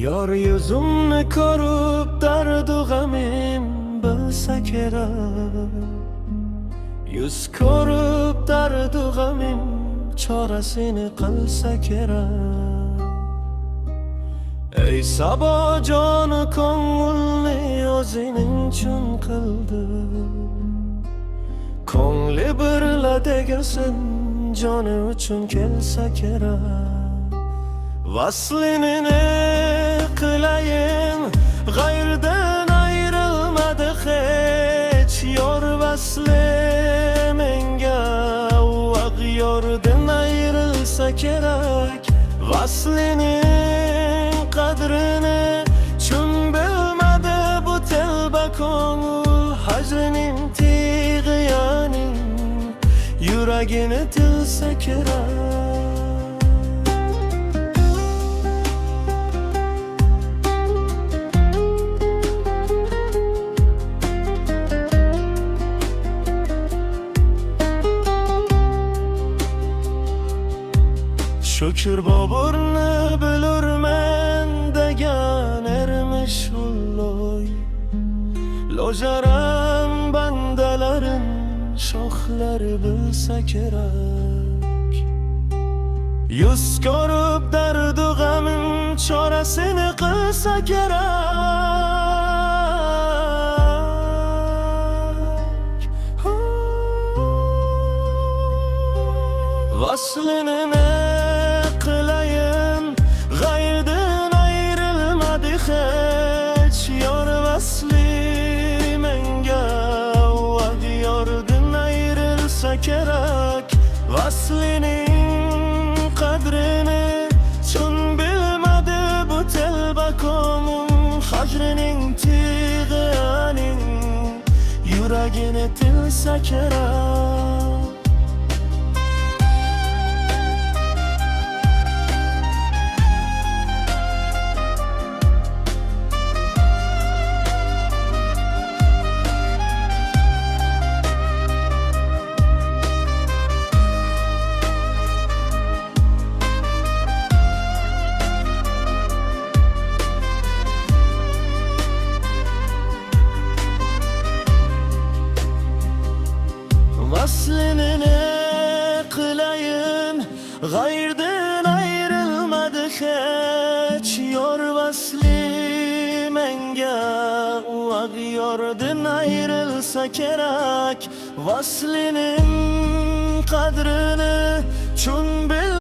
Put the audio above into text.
Yor yüzümni ko'rib dardu g'amim bilsa kerak. Yuz ko'rib dardu g'amim chorasini qilsa kerak. Ey Sabo joni ko'ngilni o'zining uchun qildi. Ko'ngli birla degasin joni uchun kelsa kerak. Vaslini ne qilayin, g'ayrdan ayrilmadi hech. Yor vasli menga vaq yordan ayrilsa kerak. Vaslining qadrini chun bilmadi bu telba ko'ngil. Hajrining tig'yoning yuragini tilsa kerak. Şükür boburni bilurmen degan ermish ulloy. Lojaran bandalarin shoxlari bilsa kerak. Yuz ko'rib dardu g'amim chorasini qilsa kerak. Vaslini ne qilayin, g'ayrdan ayrilmadi hech. Yor vasli menga vaq yordan ayrilsa kerak. Vaslining qadrini chun bilmadi bu telba ko'ngil. Hajrining tig'yoning yuragini tilsa kerak. Vaslini ne qilayin, g'ayrdan ayrilmadi hech. Yor vasli menga vaq yordan ayrilsa kerak. Vaslining qadrini chun bil